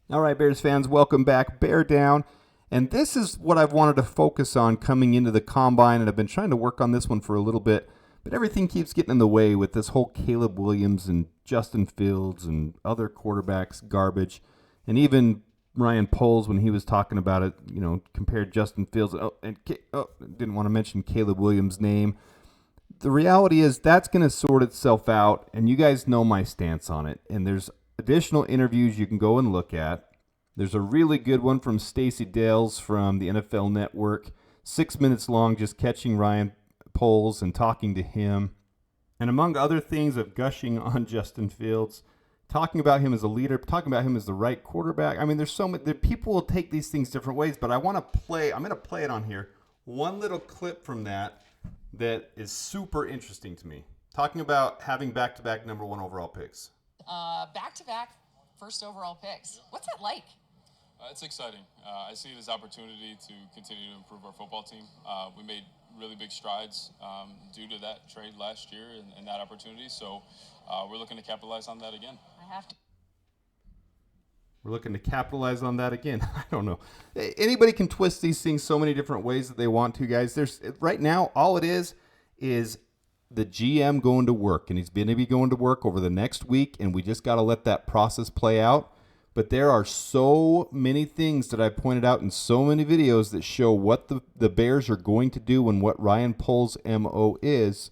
All right, Bears fans, welcome back. Bear down. And this is what I've wanted to focus on coming into the combine, and I've been trying to work on this one for a little bit, but everything keeps getting in the way with this whole Caleb Williams and Justin Fields and other quarterbacks garbage, and even Ryan Poles when he was talking about it, compared Justin Fields. Didn't want to mention Caleb Williams' name. The reality is that's going to sort itself out, and you guys know my stance on it. And there's additional interviews you can go and look at. There's a really good one from Stacey Dales from the NFL Network, 6 minutes long, just catching Ryan Poles and talking to him. And among other things of gushing on Justin Fields, talking about him as a leader, talking about him as the right quarterback. I mean, there's so many, people will take these things different ways, but I'm going to play it on here. One little clip from that is super interesting to me. Talking about having back-to-back number one overall picks. Back-to-back first overall picks. What's that like? It's exciting. I see it as opportunity to continue to improve our football team. We made really big strides due to that trade last year and that opportunity. So we're looking to capitalize on that again. We're looking to capitalize on that again. I don't know. Anybody can twist these things so many different ways that they want to, guys. There's right now, all it is the GM going to work, and he's going to be going to work over the next week, and we just got to let that process play out. But there are so many things that I've pointed out in so many videos that show what the Bears are going to do and what Ryan Poles' MO is,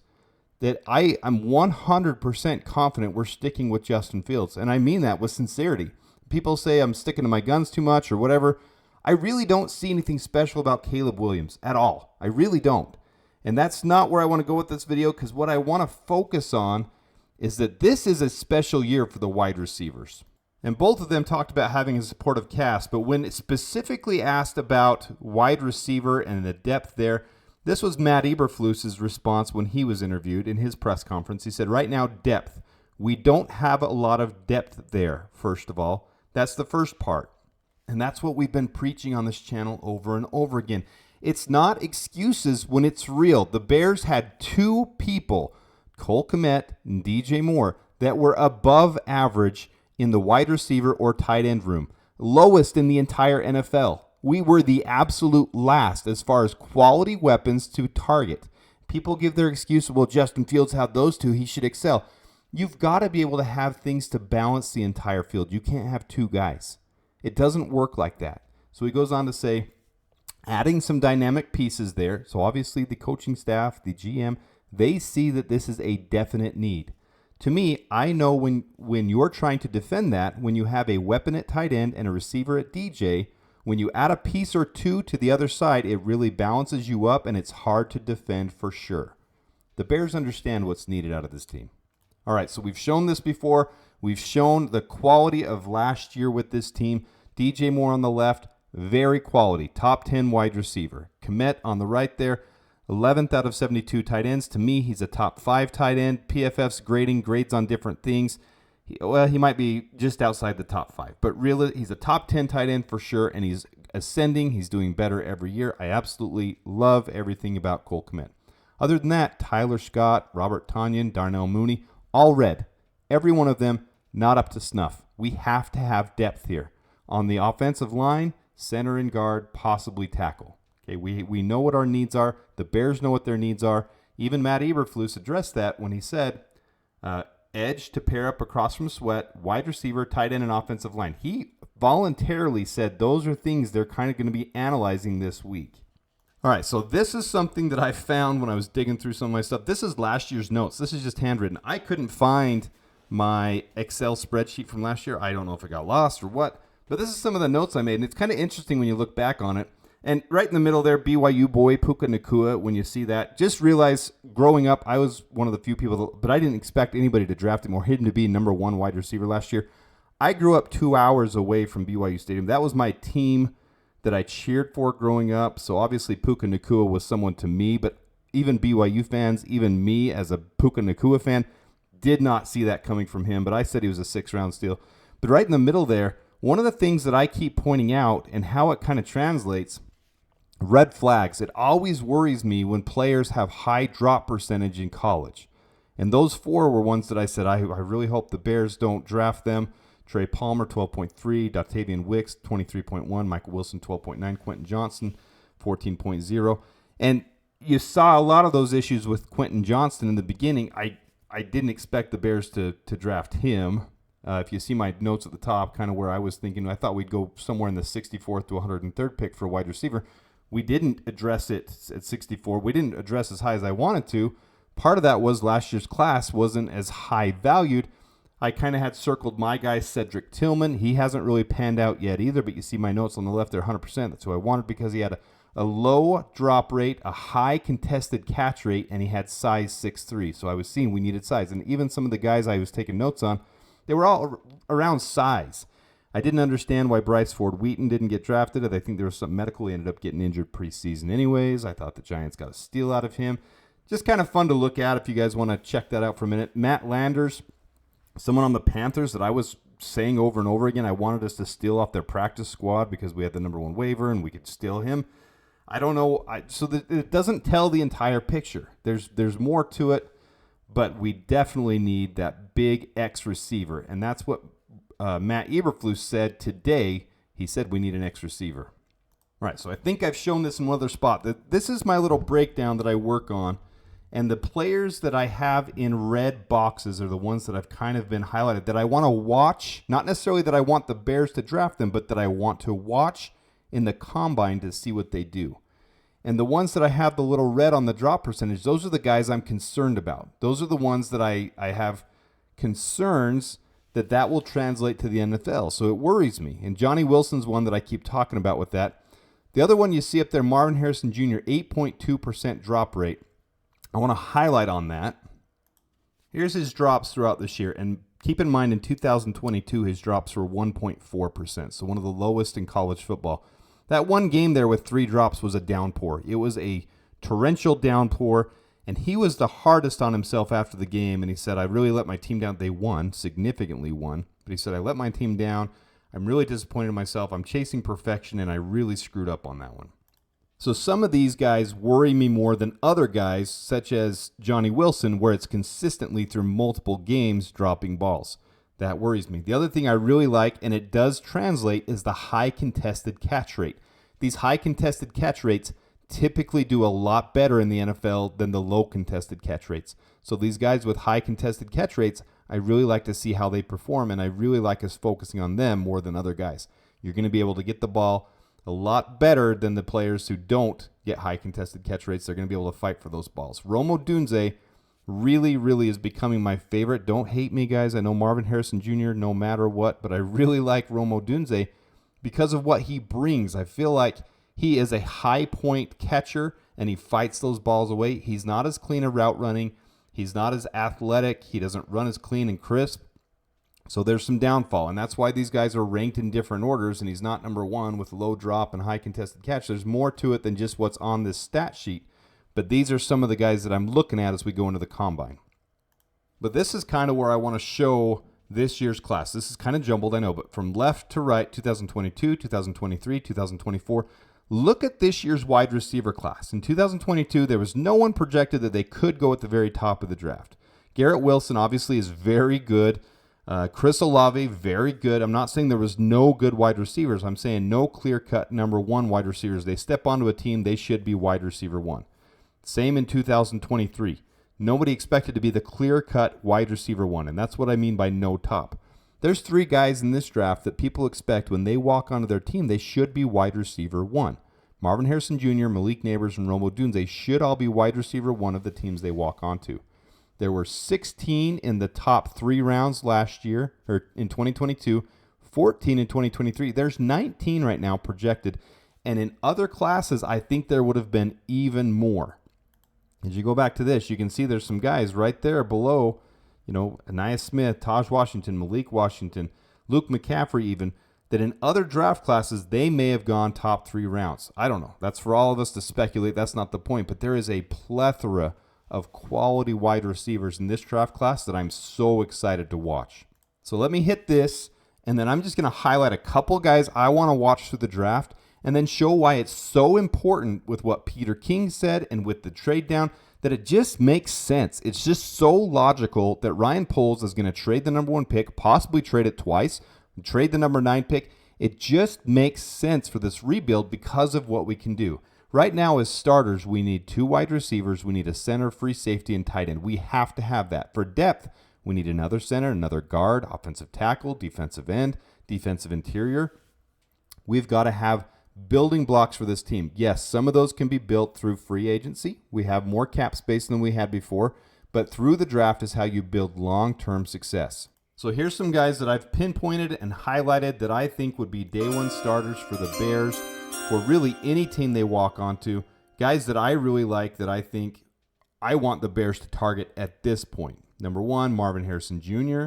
that I'm 100% confident we're sticking with Justin Fields. And I mean that with sincerity. People say I'm sticking to my guns too much or whatever. I really don't see anything special about Caleb Williams at all. I really don't. And that's not where I want to go with this video, because what I want to focus on is that this is a special year for the wide receivers. And both of them talked about having a supportive cast, but when specifically asked about wide receiver and the depth there, this was Matt Eberflus's response when he was interviewed in his press conference. He said, right now, depth. We don't have a lot of depth there, first of all. That's the first part. And that's what we've been preaching on this channel over and over again. It's not excuses when it's real. The Bears had two people, Cole Kmet and DJ Moore, that were above average in the wide receiver or tight end room. Lowest in the entire NFL. We were the absolute last as far as quality weapons to target. People give their excuse, well, Justin Fields had those two, he should excel. You've got to be able to have things to balance the entire field. You can't have two guys. It doesn't work like that. So he goes on to say, adding some dynamic pieces there. So obviously the coaching staff, the GM, they see that this is a definite need. To me, I know when you're trying to defend that, when you have a weapon at tight end and a receiver at DJ, when you add a piece or two to the other side, it really balances you up and it's hard to defend for sure. The Bears understand what's needed out of this team. All right, so we've shown this before. We've shown the quality of last year with this team. DJ Moore on the left, very quality, top 10 wide receiver. Kmet on the right there, 11th out of 72 tight ends. To me, he's a top 5 tight end. PFF's grades on different things. He might be just outside the top 5, but really, he's a top 10 tight end for sure, and he's ascending. He's doing better every year. I absolutely love everything about Cole Kmet. Other than that, Tyler Scott, Robert Tonyan, Darnell Mooney, all red. Every one of them not up to snuff. We have to have depth here. On the offensive line, center and guard, possibly tackle. Okay, we know what our needs are. The Bears know what their needs are. Even Matt Eberflus addressed that when he said, edge to pair up across from Sweat, wide receiver, tight end, and offensive line. He voluntarily said those are things they're kind of going to be analyzing this week. All right, so this is something that I found when I was digging through some of my stuff. This is last year's notes. This is just handwritten. I couldn't find my Excel spreadsheet from last year. I don't know if it got lost or what, but this is some of the notes I made, and it's kind of interesting when you look back on it. And right in the middle there, BYU boy, Puka Nacua, when you see that, just realize growing up, I was one of the few people, but I didn't expect anybody to draft him or him to be number one wide receiver last year. I grew up 2 hours away from BYU Stadium. That was my team that I cheered for growing up. So obviously Puka Nacua was someone to me, but even BYU fans, even me as a Puka Nacua fan, did not see that coming from him. But I said he was a 6th-round steal. But right in the middle there, one of the things that I keep pointing out and how it kind of translates, red flags. It always worries me when players have high drop percentage in college. And those 4 were ones that I said, I really hope the Bears don't draft them. Trey Palmer, 12.3. Dotavian Wicks, 23.1. Michael Wilson, 12.9. Quentin Johnston, 14.0. And you saw a lot of those issues with Quentin Johnston in the beginning. I didn't expect the Bears to draft him. If you see my notes at the top, kind of where I was thinking, I thought we'd go somewhere in the 64th to 103rd pick for a wide receiver. We didn't address it at 64. We didn't address as high as I wanted to. Part of that was last year's class wasn't as high valued. I kind of had circled my guy, Cedric Tillman. He hasn't really panned out yet either, but you see my notes on the left, they're 100%. That's who I wanted because he had a low drop rate, a high contested catch rate, and he had size 6'3". So I was seeing we needed size. And even some of the guys I was taking notes on, they were all around size. I didn't understand why Bryce Ford Wheaton didn't get drafted. I think there was some medical. He ended up getting injured preseason anyways. I thought the Giants got a steal out of him. Just kind of fun to look at if you guys want to check that out for a minute. Matt Landers, someone on the Panthers that I was saying over and over again, I wanted us to steal off their practice squad because we had the number 1 waiver and we could steal him. I don't know. It doesn't tell the entire picture. There's more to it, but we definitely need that big X receiver, and that's what Matt Eberflus said today. He said we need an X receiver. All right, so I think I've shown this in one other spot. This is my little breakdown that I work on, and the players that I have in red boxes are the ones that I've kind of been highlighted that I want to watch, not necessarily that I want the Bears to draft them, but that I want to watch in the combine to see what they do. And the ones that I have the little red on the drop percentage, those are the guys I'm concerned about. Those are the ones that I have concerns that will translate to the NFL. So it worries me. And Johnny Wilson's one that I keep talking about with that. The other one you see up there, Marvin Harrison Jr., 8.2% drop rate. I want to highlight on that. Here's his drops throughout this year. And keep in mind, in 2022, his drops were 1.4%. So one of the lowest in college football. That one game there with 3 drops was a downpour. It was a torrential downpour, and he was the hardest on himself after the game, and he said, I really let my team down. They won, significantly won, but he said, I let my team down. I'm really disappointed in myself. I'm chasing perfection, and I really screwed up on that one. So some of these guys worry me more than other guys, such as Johnny Wilson, where it's consistently through multiple games dropping balls. That worries me. The other thing I really like, and it does translate, is the high contested catch rate. These high contested catch rates typically do a lot better in the NFL than the low contested catch rates. So these guys with high contested catch rates, I really like to see how they perform, and I really like us focusing on them more than other guys. You're going to be able to get the ball a lot better than the players who don't get high contested catch rates. They're going to be able to fight for those balls. Romeodunze really, really is becoming my favorite. Don't hate me, guys. I know Marvin Harrison Jr., no matter what, but I really like Romeodunze because of what he brings. I feel like he is a high point catcher, and he fights those balls away. He's not as clean a route running. He's not as athletic. He doesn't run as clean and crisp. So there's some downfall, and that's why these guys are ranked in different orders, and he's not number 1 with low drop and high contested catch. There's more to it than just what's on this stat sheet. But these are some of the guys that I'm looking at as we go into the combine. But this is kind of where I want to show this year's class. This is kind of jumbled, I know, but from left to right, 2022, 2023, 2024, look at this year's wide receiver class. In 2022, there was no one projected that they could go at the very top of the draft. Garrett Wilson obviously is very good. Chris Olave, very good. I'm not saying there was no good wide receivers. I'm saying no clear-cut number 1 wide receivers. They step onto a team, they should be wide receiver 1. Same in 2023. Nobody expected to be the clear-cut wide receiver 1, and that's what I mean by no top. There's 3 guys in this draft that people expect when they walk onto their team, they should be wide receiver 1. Marvin Harrison Jr., Malik Neighbors, and Romeodunze should all be wide receiver 1 of the teams they walk onto. There were 16 in the top 3 rounds last year, or in 2022, 14 in 2023. There's 19 right now projected, and in other classes, I think there would have been even more. As you go back to this, you can see there's some guys right there below, Aniyah Smith, Taj Washington, Malik Washington, Luke McCaffrey even, that in other draft classes, they may have gone top 3 rounds. I don't know. That's for all of us to speculate. That's not the point. But there is a plethora of quality wide receivers in this draft class that I'm so excited to watch. So let me hit this, and then I'm just going to highlight a couple guys I want to watch through the draft, and then show why it's so important with what Peter King said and with the trade down that it just makes sense. It's just so logical that Ryan Poles is going to trade the number 1 pick, possibly trade it twice. and trade the number 9 pick. It just makes sense for this rebuild because of what we can do. Right now, as starters, we need 2 wide receivers, we need a center, free safety, and tight end. We have to have that. For depth, we need another center, another guard, offensive tackle, defensive end, defensive interior. We've got to have building blocks for this team. Yes, some of those can be built through free agency. We have more cap space than we had before, but through the draft is how you build long-term success. So here's some guys that I've pinpointed and highlighted that I think would be day one starters for the Bears, for really any team they walk onto. Guys that I really like that I think I want the Bears to target at this point. Number 1, Marvin Harrison Jr.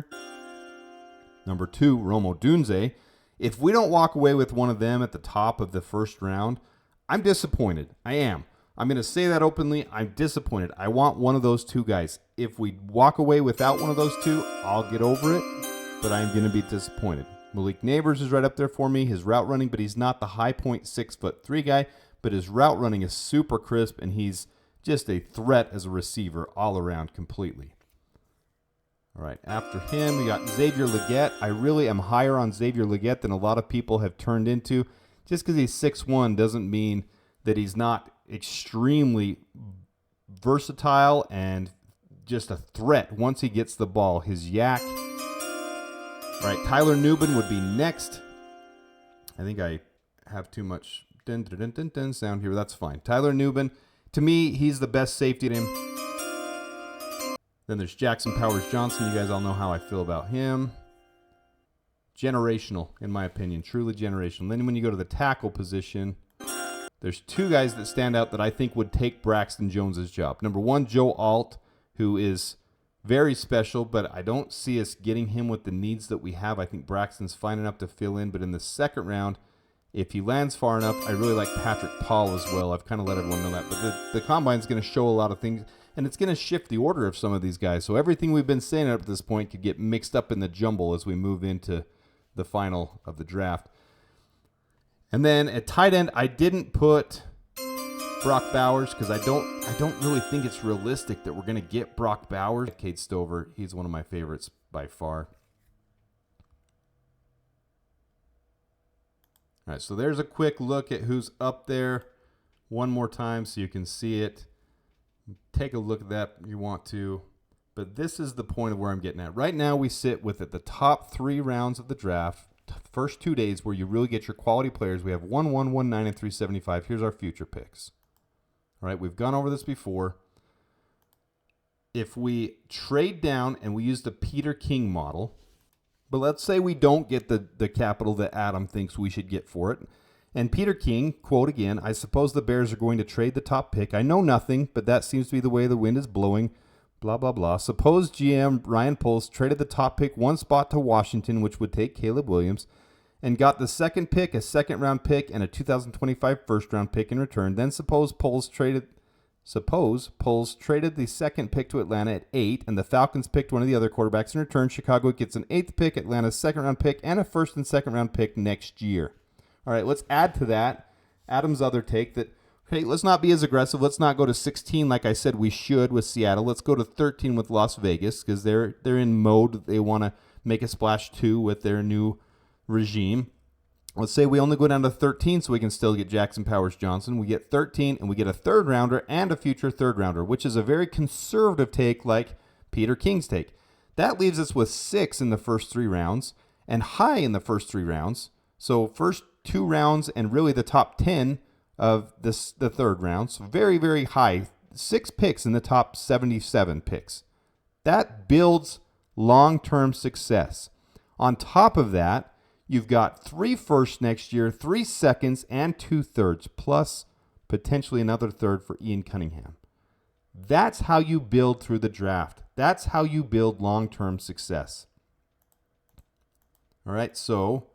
Number 2, romeodunze. If we don't walk away with one of them at the top of the first round, I'm disappointed. I am. I'm going to say that openly. I'm disappointed. I want one of those 2 guys. If we walk away without one of those 2, I'll get over it, but I'm going to be disappointed. Malik Neighbors is right up there for me. His route running, but he's not the high point 6'3" guy, but his route running is super crisp, and he's just a threat as a receiver all around completely. All right, after him, we got Xavier Legette. I really am higher on Xavier Legette than a lot of people have turned into. Just because he's 6'1" doesn't mean that he's not extremely versatile and just a threat once he gets the ball. His yak. All right, Tyler Nubin would be next. I think I have too much dun, dun, dun, dun, dun sound here. That's fine. Tyler Nubin, to me, he's the best safety to him. Then there's Jackson Powers Johnson. You guys all know how I feel about him. Generational, in my opinion. Truly generational. Then when you go to the tackle position, there's 2 guys that stand out that I think would take Braxton Jones's job. Number 1, Joe Alt, who is very special, but I don't see us getting him with the needs that we have. I think Braxton's fine enough to fill in, but in the second round, if he lands far enough, I really like Patrick Paul as well. I've kind of let everyone know that. But the Combine's going to show a lot of things, and it's going to shift the order of some of these guys. So everything we've been saying up to this point could get mixed up in the jumble as we move into the final of the draft. And then at tight end, I didn't put Brock Bowers because I don't really think it's realistic that we're going to get Brock Bowers. Cade Stover, he's one of my favorites by far. All right, so there's a quick look at who's up there one more time so you can see it. Take a look at that if you want to. But this is the point of where I'm getting at. Right now we sit with at the top 3 rounds of the draft, first 2 days where you really get your quality players. We have 1, 1, 1, 9, and 375. Here's our future picks. All right, we've gone over this before. If we trade down and we use the Peter King model, but let's say we don't get the capital that Adam thinks we should get for it. And Peter King, quote again, I suppose the Bears are going to trade the top pick. I know nothing, but that seems to be the way the wind is blowing. Blah, blah, blah. Suppose GM Ryan Poles traded the top pick 1 spot to Washington, which would take Caleb Williams, and got the second pick, a second-round pick, and a 2025 first-round pick in return. Then suppose Poles traded the second pick to Atlanta at 8, and the Falcons picked one of the other quarterbacks in return. Chicago gets an 8th pick, Atlanta's second-round pick, and a first and second-round pick next year. All right, let's add to that Adam's other take that, hey, let's not be as aggressive. Let's not go to 16 like I said we should with Seattle. Let's go to 13 with Las Vegas because they're in mode. They want to make a splash too with their new regime. Let's say we only go down to 13 so we can still get Jackson Powers Johnson. We get 13 and we get a 3rd rounder and a future 3rd rounder, which is a very conservative take like Peter King's take. That leaves us with 6 in the first 3 rounds and high in the first 3 rounds. So first 2 rounds and really the top 10 of the 3rd round. So very, very high. 6 picks in the top 77 picks. That builds long-term success. On top of that, you've got 3 firsts next year, 3 seconds, and 2 thirds, plus potentially another 3rd for Ian Cunningham. That's how you build through the draft. That's how you build long-term success. All right, so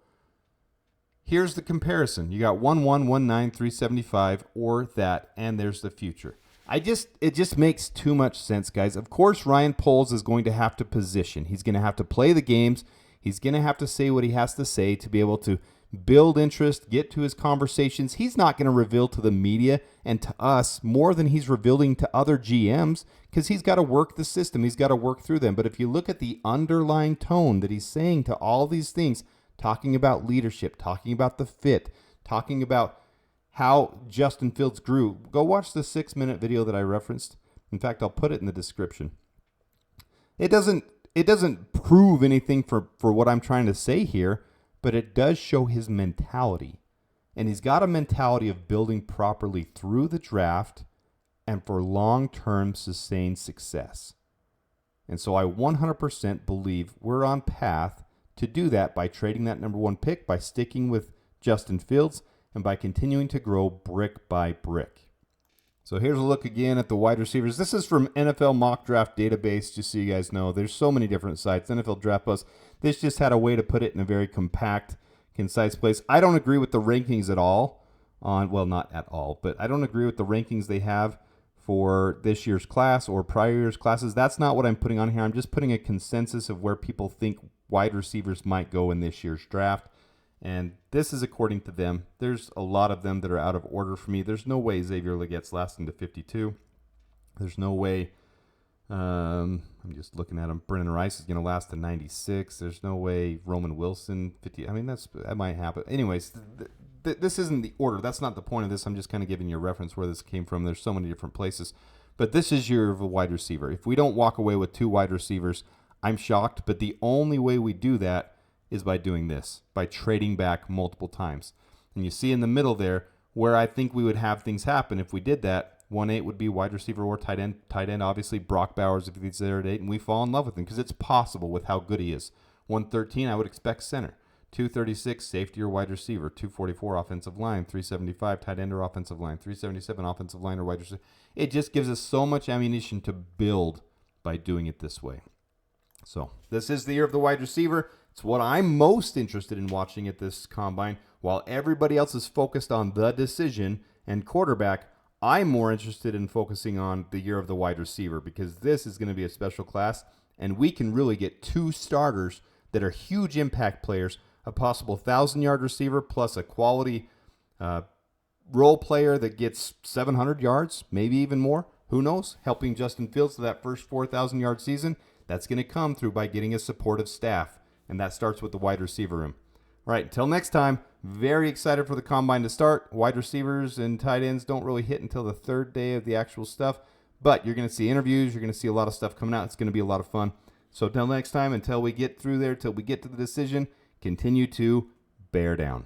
here's the comparison. You got 1, 1, 1, 9, 375, or that, and there's the future. It just makes too much sense, guys. Of course, Ryan Poles is going to have to position. He's going to have to play the games. He's going to have to say what he has to say to be able to build interest, get to his conversations. He's not going to reveal to the media and to us more than he's revealing to other GMs because he's got to work the system. He's got to work through them. But if you look at the underlying tone that he's saying to all these things, talking about leadership, talking about the fit, talking about how Justin Fields grew. Go watch the 6-minute video that I referenced. In fact, I'll put it in the description. It doesn't prove anything for what I'm trying to say here, but it does show his mentality. And he's got a mentality of building properly through the draft and for long-term sustained success. And so I 100% believe we're on path to do that by trading that number 1 pick, by sticking with Justin Fields, and by continuing to grow brick by brick. So here's a look again at the wide receivers. This is from NFL Mock Draft Database, just so you guys know. There's so many different sites. NFL Draft Bus. This just had a way to put it in a very compact, concise place. I don't agree with the rankings at all. Well, not at all, but I don't agree with the rankings they have for this year's class or prior year's classes. That's not what I'm putting on here. I'm just putting a consensus of where people think wide receivers might go in this year's draft. And this is according to them. There's a lot of them that are out of order for me. There's no way Xavier Legette's lasting to 52. There's no way, I'm just looking at him, Brennan Rice is going to last to 96. There's no way Roman Wilson, 50. I mean, that might happen. Anyways, this isn't the order. That's not the point of this. I'm just kind of giving you a reference where this came from. There's so many different places. But this is your wide receiver. If we don't walk away with 2 wide receivers, I'm shocked. But the only way we do that is by doing this, by trading back multiple times. And you see in the middle there where I think we would have things happen if we did that. 1-8 would be wide receiver or tight end. Tight end, obviously, Brock Bowers if he's there at 8, and we fall in love with him because it's possible with how good he is. 113, I would expect center. 236, safety or wide receiver. 244, offensive line. 375, tight end or offensive line. 377, offensive line or wide receiver. It just gives us so much ammunition to build by doing it this way. So this is the year of the wide receiver. It's what I'm most interested in watching at this combine. While everybody else is focused on the decision and quarterback, I'm more interested in focusing on the year of the wide receiver because this is going to be a special class, and we can really get 2 starters that are huge impact players, a possible 1,000-yard receiver plus a quality role player that gets 700 yards, maybe even more. Who knows? Helping Justin Fields to that first 4,000-yard season. That's going to come through by getting a supportive staff. And that starts with the wide receiver room. All right, until next time, very excited for the combine to start. Wide receivers and tight ends don't really hit until the 3rd day of the actual stuff. But you're going to see interviews. You're going to see a lot of stuff coming out. It's going to be a lot of fun. So until next time, until we get through there, until we get to the decision, continue to bear down.